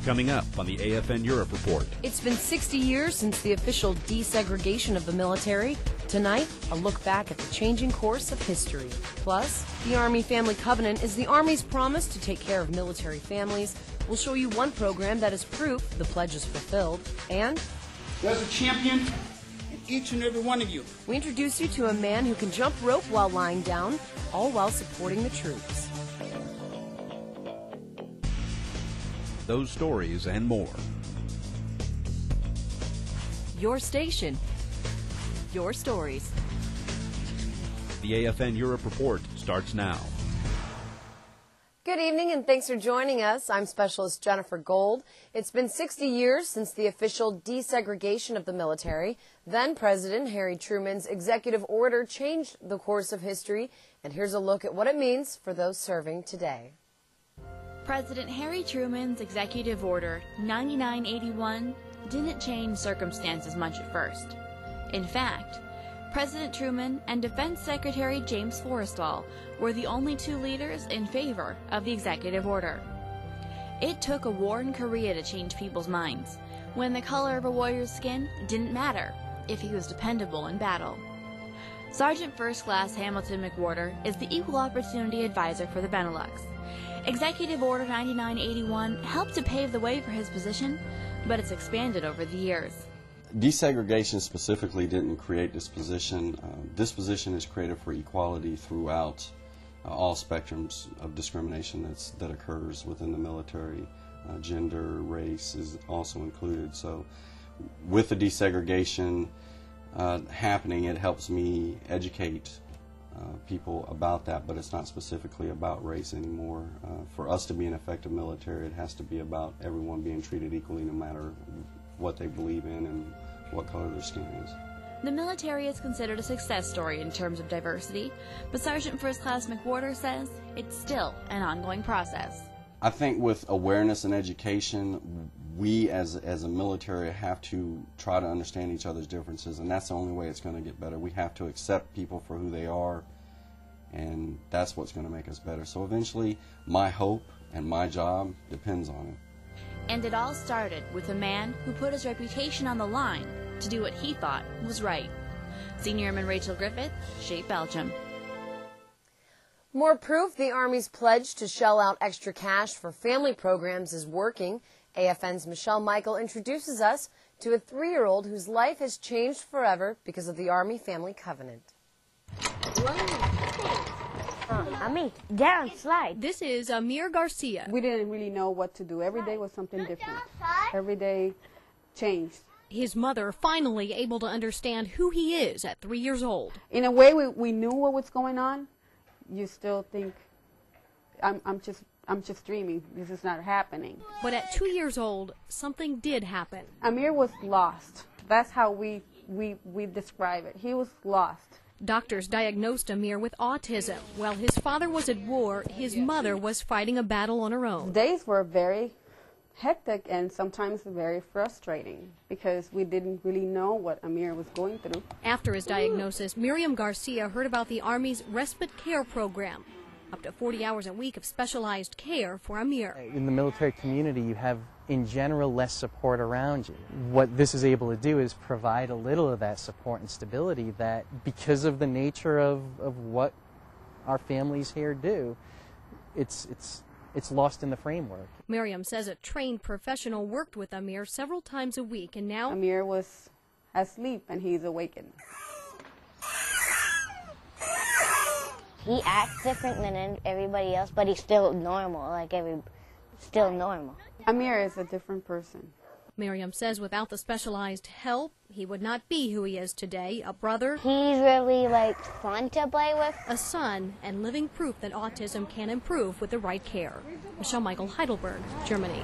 Coming up on the AFN Europe Report. It's been 60 years since the official desegregation of the military. Tonight, a look back at the changing course of history. Plus, the Army Family Covenant is the Army's promise to take care of military families. We'll show you one program that is proof the pledge is fulfilled. And there's a champion in each and every one of you. We introduce you to a man who can jump rope while lying down, all while supporting the troops. Those stories and more. Your station, your stories. The AFN Europe Report starts now. Good evening and thanks for joining us. I'm Specialist Jennifer Gold. It's been 60 years since the official desegregation of the military. Then President Harry Truman's executive order changed the course of history. And here's a look at what it means for those serving today. President Harry Truman's Executive Order 9981 didn't change circumstances much at first. In fact, President Truman and Defense Secretary James Forrestal were the only two leaders in favor of the executive order. It took a war in Korea to change people's minds, when the color of a warrior's skin didn't matter if he was dependable in battle. Sergeant First Class Hamilton McWhorter is the Equal Opportunity Advisor for the Benelux. Executive Order 9981 helped to pave the way for his position, but it's expanded over the years. Desegregation specifically didn't create this position. This position is created for equality throughout all spectrums of discrimination that occurs within the military. Gender, race is also included. So with the desegregation happening, it helps me educate people about that, but it's not specifically about race anymore. For us to be an effective military, it has to be about everyone being treated equally no matter what they believe in and what color their skin is. The military is considered a success story in terms of diversity, but Sergeant First Class McWhorter says it's still an ongoing process. I think with awareness and education, we as a military have to try to understand each other's differences, and that's the only way it's going to get better. We have to accept people for who they are, and that's what's going to make us better. So eventually, my hope and my job depends on it. And it all started with a man who put his reputation on the line to do what he thought was right. Senior Airman Rachel Griffith, Shape, Belgium. More proof the Army's pledge to shell out extra cash for family programs is working. AFN's Michelle Michael introduces us to a 3-year-old whose life has changed forever because of the Army Family Covenant. Down, slide. This is Amir Garcia. We didn't really know what to do. Every day was something different. Every day changed. His mother finally able to understand who he is at 3 years old. In a way, we knew what was going on. You still think, I'm just dreaming. This is not happening. But at 2 years old, something did happen. Amir was lost. That's how we describe it. He was lost. Doctors diagnosed Amir with autism. While his father was at war, his mother was fighting a battle on her own. Days were very hectic and sometimes very frustrating because we didn't really know what Amir was going through. After his diagnosis, Miriam Garcia heard about the Army's respite care program. Up to 40 hours a week of specialized care for Amir. In the military community, you have, in general, less support around you. What this is able to do is provide a little of that support and stability that, because of the nature of what our families here do, it's lost in the framework. Miriam says a trained professional worked with Amir several times a week, and now Amir was asleep and he's awakened. He acts different than everybody else, but he's still normal, still normal. Amir is a different person. Miriam says without the specialized help, he would not be who he is today. A brother, he's really fun to play with, a son, and living proof that autism can improve with the right care. Michelle Michael, Heidelberg, Germany.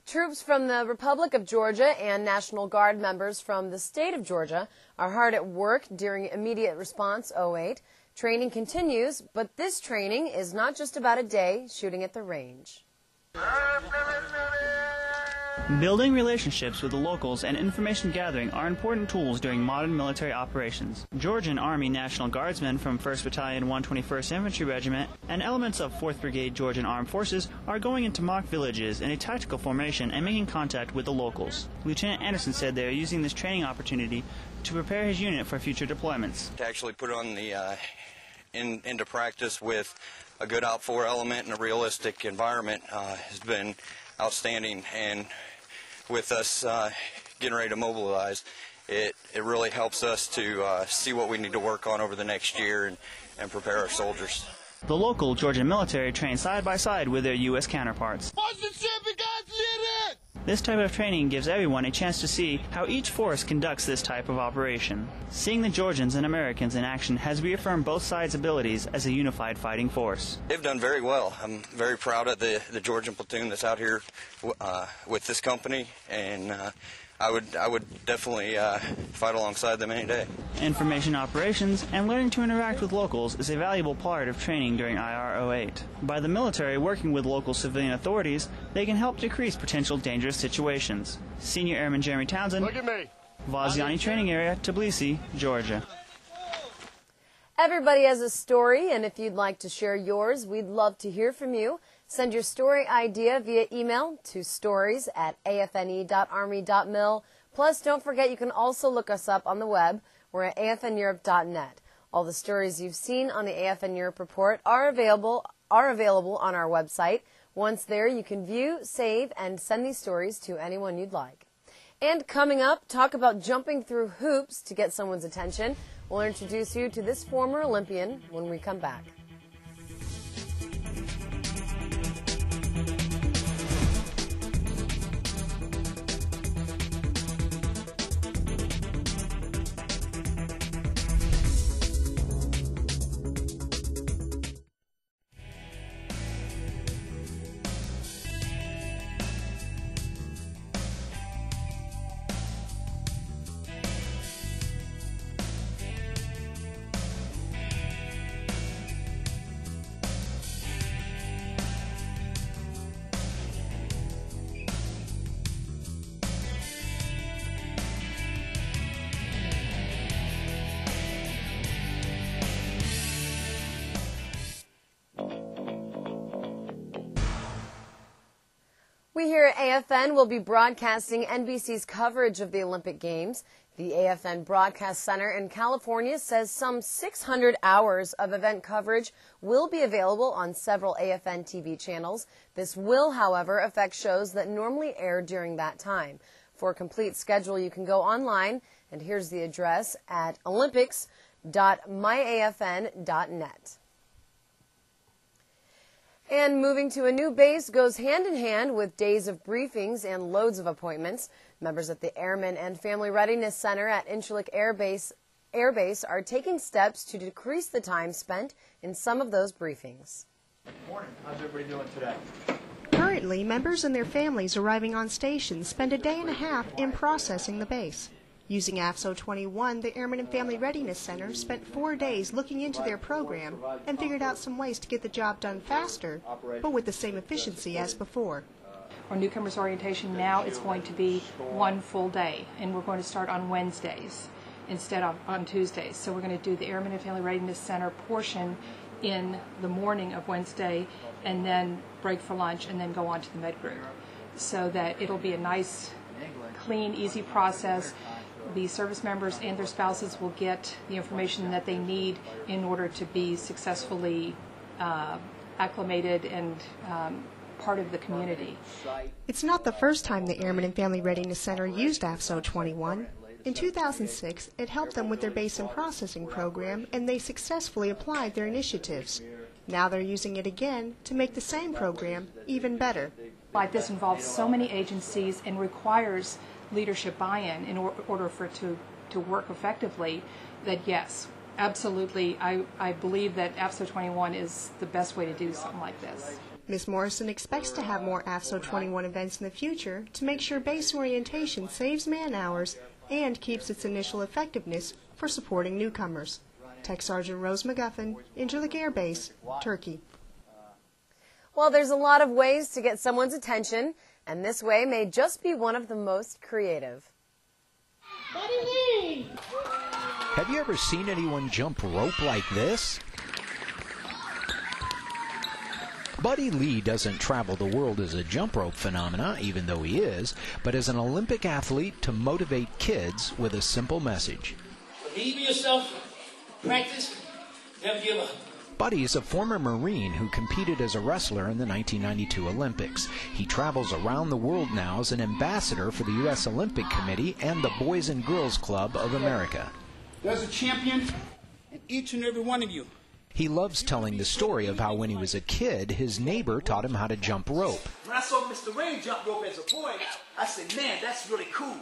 Troops from the Republic of Georgia and National Guard members from the state of Georgia are hard at work during Immediate Response 08. Training continues, but this training is not just about a day shooting at the range. Building relationships with the locals and information gathering are important tools during modern military operations. Georgian Army National Guardsmen from 1st Battalion 121st Infantry Regiment and elements of 4th Brigade Georgian Armed Forces are going into mock villages in a tactical formation and making contact with the locals. Lieutenant Anderson said they are using this training opportunity to prepare his unit for future deployments. To actually put it on the into practice with a good OPFOR element and a realistic environment has been outstanding, and with us getting ready to mobilize, it really helps us to see what we need to work on over the next year and prepare our soldiers. The local Georgian military train side by side with their U.S. counterparts. This type of training gives everyone a chance to see how each force conducts this type of operation. Seeing the Georgians and Americans in action has reaffirmed both sides' abilities as a unified fighting force. They've done very well. I'm very proud of the Georgian platoon that's out here with this company, and I would definitely fight alongside them any day. Information operations and learning to interact with locals is a valuable part of training during IR08. By the military working with local civilian authorities, they can help decrease potential dangerous situations. Senior Airman Jeremy Townsend, Vaziani Training Area, Tbilisi, Georgia. Everybody has a story, and if you'd like to share yours, we'd love to hear from you. Send your story idea via email to stories@afne.army.mil. Plus, don't forget you can also look us up on the web. We're at afneurope.net. All the stories you've seen on the AFN Europe Report are available on our website. Once there, you can view, save, and send these stories to anyone you'd like. And coming up, talk about jumping through hoops to get someone's attention. We'll introduce you to this former Olympian when we come back. We here at AFN will be broadcasting NBC's coverage of the Olympic Games. The AFN Broadcast Center in California says some 600 hours of event coverage will be available on several AFN TV channels. This will, however, affect shows that normally air during that time. For a complete schedule, you can go online, and here's the address at olympics.myafn.net. And moving to a new base goes hand in hand with days of briefings and loads of appointments. Members at the Airmen and Family Readiness Center at Incirlik Air Base are taking steps to decrease the time spent in some of those briefings. Good morning. How's everybody doing today? Currently, members and their families arriving on station spend a day and a half in processing the base. Using AFSO 21, the Airmen and Family Readiness Center spent 4 days looking into their program and figured out some ways to get the job done faster, but with the same efficiency as before. Our newcomers orientation now is going to be one full day, and we're going to start on Wednesdays instead of on Tuesdays. So we're going to do the Airmen and Family Readiness Center portion in the morning of Wednesday, and then break for lunch, and then go on to the med group, so that it'll be a nice, clean, easy process. The service members and their spouses will get the information that they need in order to be successfully acclimated and part of the community. It's not the first time the Airmen and Family Readiness Center used AFSO 21. In 2006, it helped them with their base and processing program, and they successfully applied their initiatives. Now they're using it again to make the same program even better. Like this involves so many agencies and requires leadership buy-in in order for it to work effectively, that yes, absolutely, I believe that AFSO 21 is the best way to do something like this. Ms. Morrison expects to have more AFSO 21 events in the future to make sure base orientation saves man-hours and keeps its initial effectiveness for supporting newcomers. Tech Sergeant Rose McGuffin, Incirlik Air Base, Turkey. Well, there's a lot of ways to get someone's attention. and this way may just be one of the most creative. Have you ever seen anyone jump rope like this? Buddy Lee doesn't travel the world as a jump rope phenomena, even though he is, but as an Olympic athlete to motivate kids with a simple message. Believe in yourself, practice, never give up. Buddy is a former Marine who competed as a wrestler in the 1992 Olympics. He travels around the world now as an ambassador for the U.S. Olympic Committee and the Boys and Girls Club of America. There's a champion in each and every one of you. He loves telling the story of how when he was a kid, his neighbor taught him how to jump rope. When I saw Mr. Ray jump rope as a boy, I said, man, that's really cool.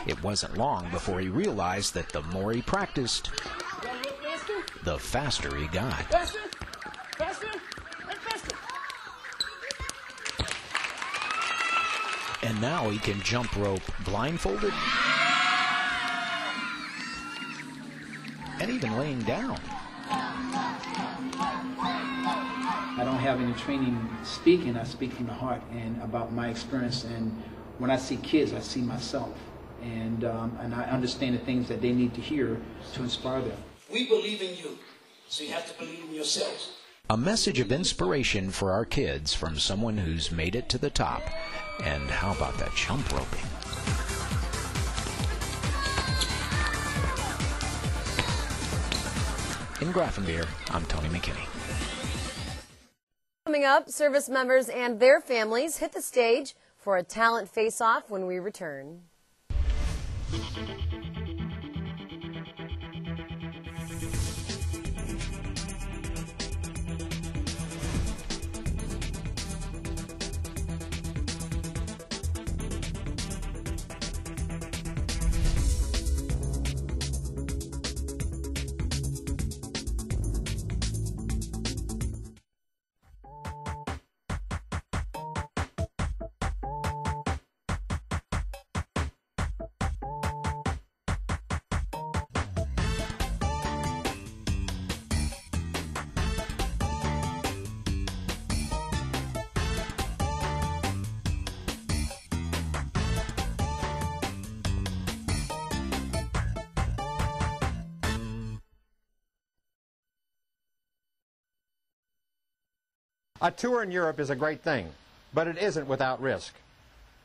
It wasn't long before he realized that the more he practiced, the faster he got. Faster, faster, and faster. And now he can jump rope blindfolded and even laying down. I don't have any training speaking. I speak from the heart and about my experience. And when I see kids, I see myself. And I understand the things that they need to hear to inspire them. We believe in you, so you have to believe in yourselves. A message of inspiration for our kids from someone who's made it to the top. And how about that jump roping? In Grafenbeer, I'm Tony McKinney. Coming up, service members and their families hit the stage for a talent face-off when we return. A tour in Europe is a great thing, but it isn't without risk.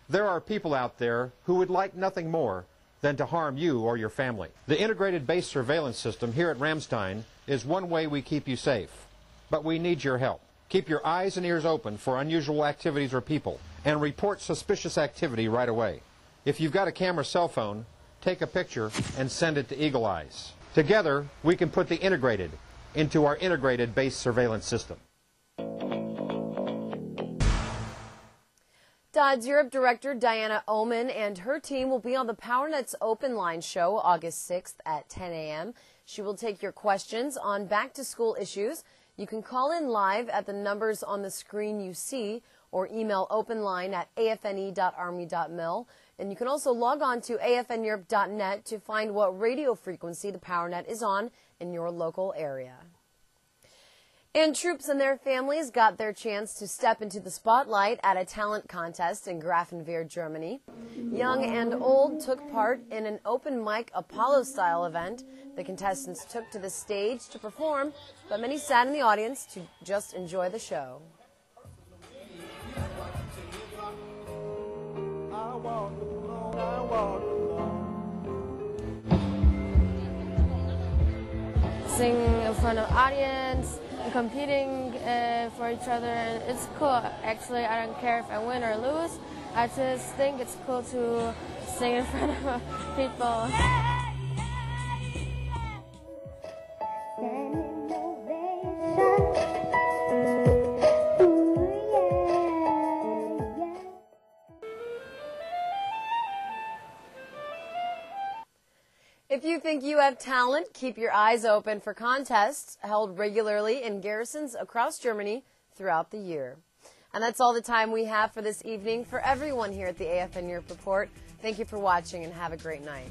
There are people out there who would like nothing more than to harm you or your family. The integrated base surveillance system here at Ramstein is one way we keep you safe, but we need your help. Keep your eyes and ears open for unusual activities or people, and report suspicious activity right away. If you've got a camera cell phone, take a picture and send it to Eagle Eyes. Together, we can put the integrated into our integrated base surveillance system. Dodds Europe Director Diana Oman and her team will be on the PowerNet's Open Line show August 6th at 10 a.m. She will take your questions on back-to-school issues. You can call in live at the numbers on the screen you see or email openline@afne.army.mil. And you can also log on to afneurope.net to find what radio frequency the PowerNet is on in your local area. And troops and their families got their chance to step into the spotlight at a talent contest in Grafenbeer, Germany. Young and old took part in an open mic Apollo-style event. The contestants took to the stage to perform, but many sat in the audience to just enjoy the show. Sing in front of audience, competing for each other, and it's cool. Actually, I don't care if I win or lose. I just think it's cool to sing in front of people. If you think you have talent, keep your eyes open for contests held regularly in garrisons across Germany throughout the year. And that's all the time we have for this evening. For everyone here at the AFN Europe Report, thank you for watching and have a great night.